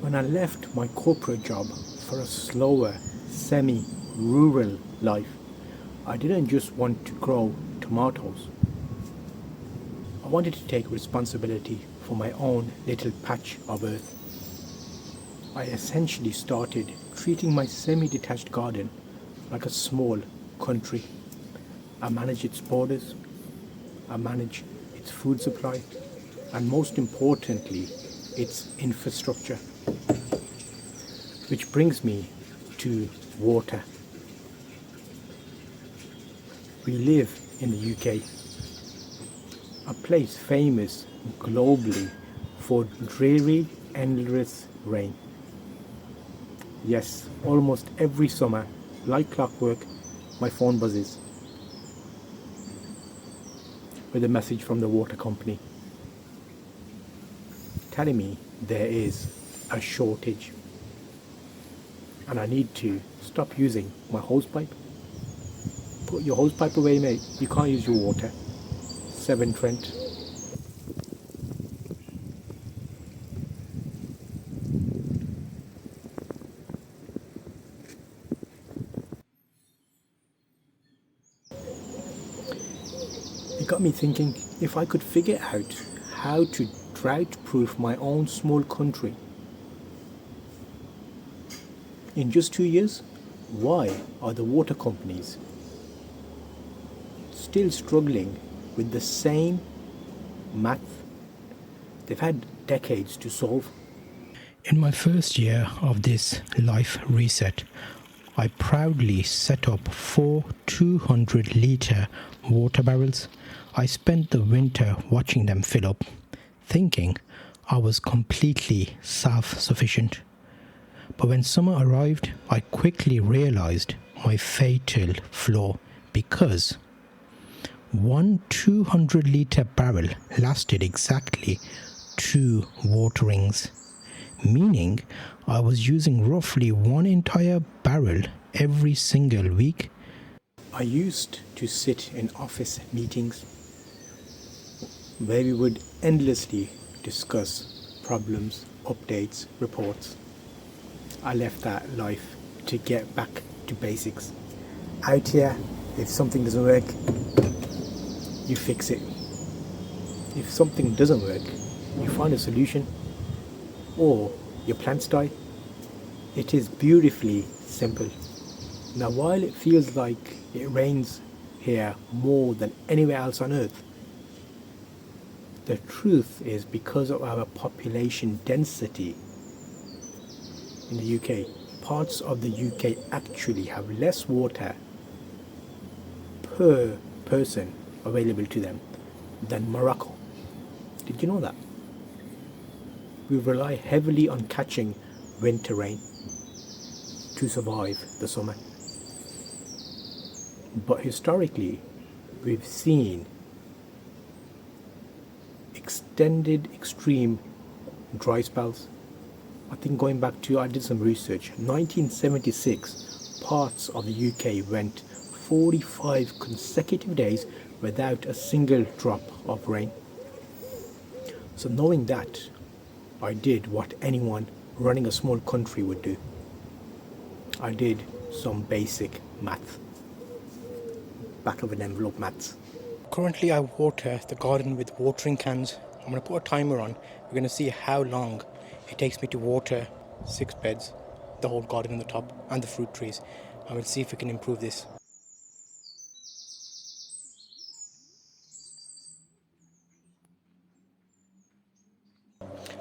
When I left my corporate job for a slower, semi-rural life, I didn't just want to grow tomatoes. I wanted to take responsibility for my own little patch of earth. I essentially started treating my semi-detached garden like a small country. I manage its borders, I manage its food supply, and most importantly, its infrastructure. Which brings me to water. We live in the UK, a place famous globally for dreary, endless rain. Yes, almost every summer, like clockwork, my phone buzzes with a message from the water company telling me there is a shortage and I need to stop using my hosepipe. Put your hosepipe away, mate. You can't use your water. 7 Trent. It got me thinking, if I could figure out how to drought-proof my own small country in just 2 years, why are the water companies still struggling with the same math they've had decades to solve? In my first year of this life reset, I proudly set up 4 200-litre water barrels. I spent the winter watching them fill up, thinking I was completely self-sufficient. But when summer arrived, I quickly realised my fatal flaw because one 200-litre barrel lasted exactly 2 waterings, meaning I was using roughly 1 entire barrel every single week. I used to sit in office meetings where we would endlessly discuss problems, updates, reports. I left that life to get back to basics. Out here, if something doesn't work, you fix it. If something doesn't work, you find a solution, or your plants die. It is beautifully simple. Now, while it feels like it rains here more than anywhere else on earth, the truth is because of our population density in the UK, parts of the UK actually have less water per person available to them than Morocco. Did you know that? We rely heavily on catching winter rain to survive the summer. But historically, we've seen extended extreme dry spells. I think going back to, I did some research, 1976, parts of the UK went 45 consecutive days without a single drop of rain. So knowing that, I did what anyone running a small country would do. I did some basic math. Back of an envelope maths. Currently I water the garden with watering cans. I'm going to put a timer on. We're going to see how long it takes me to water 6 beds, the whole garden in the top, and the fruit trees. And we'll see if we can improve this.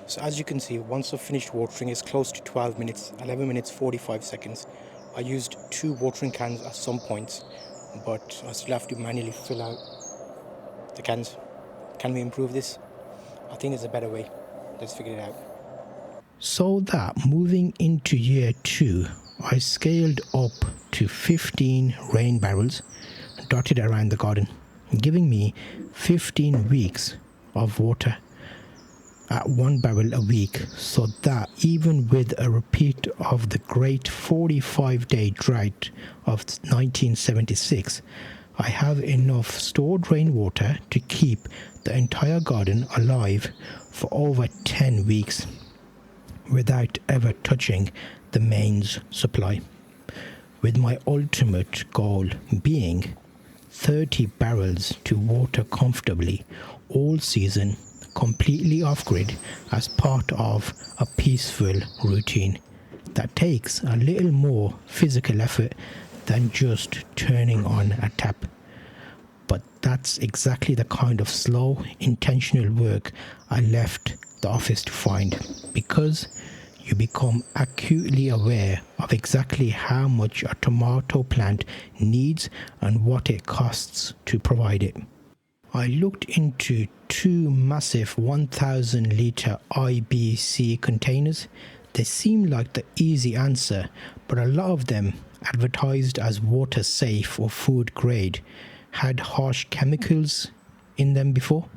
So as you can see, once I've finished watering, it's close to 12 minutes, 11 minutes 45 seconds. I used 2 watering cans at some points, but I still have to manually fill out the cans. Can we improve this? I think there's a better way. Let's figure it out. So that moving into year 2, I scaled up to 15 rain barrels dotted around the garden, giving me 15 weeks of water at 1 barrel a week, so that even with a repeat of the great 45-day drought of 1976, I have enough stored rainwater to keep the entire garden alive for over 10 weeks. without ever touching the mains supply, with my ultimate goal being 30 barrels to water comfortably all season, completely off-grid, as part of a peaceful routine that takes a little more physical effort than just turning on a tap. But that's exactly the kind of slow, intentional work I left the office to find, because you become acutely aware of exactly how much a tomato plant needs and what it costs to provide it. I looked into 2 massive 1,000 litre IBC containers. They seemed like the easy answer, but a lot of them, advertised as water safe or food grade, had harsh chemicals in them before.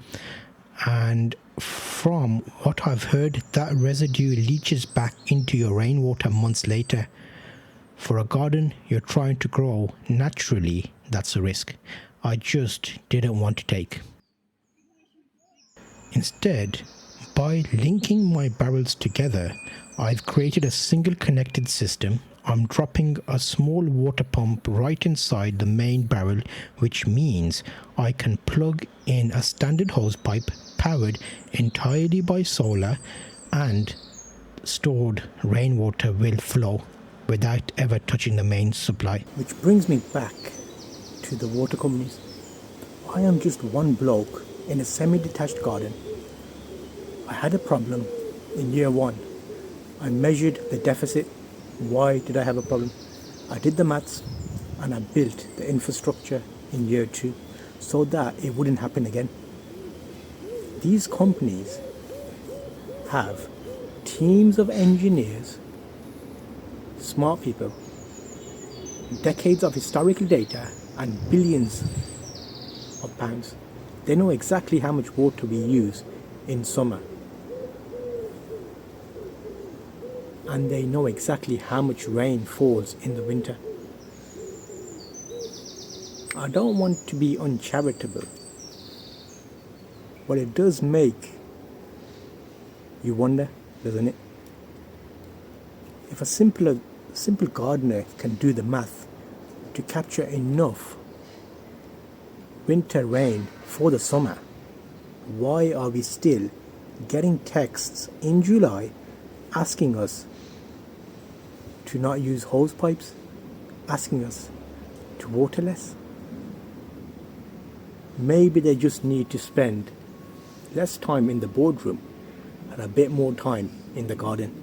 And from what I've heard, that residue leaches back into your rainwater months later. For a garden you're trying to grow naturally, that's a risk I just didn't want to take. Instead, by linking my barrels together, I've created a single connected system. I'm dropping a small water pump right inside the main barrel, which means I can plug in a standard hose pipe powered entirely by solar, and stored rainwater will flow without ever touching the main supply. Which brings me back to the water companies. I am just one bloke in a semi-detached garden. I had a problem in year one. I measured the deficit. Why did I have a problem? I did the maths and I built the infrastructure in year two so that it wouldn't happen again. These companies have teams of engineers, smart people, decades of historical data and billions of pounds. They know exactly how much water we use in summer, and they know exactly how much rain falls in the winter. I don't want to be uncharitable, but it does make you wonder, doesn't it? If a simple gardener can do the math to capture enough winter rain for the summer, why are we still getting texts in July asking us to not use hose pipes, asking us to water less? Maybe they just need to spend less time in the boardroom and a bit more time in the garden.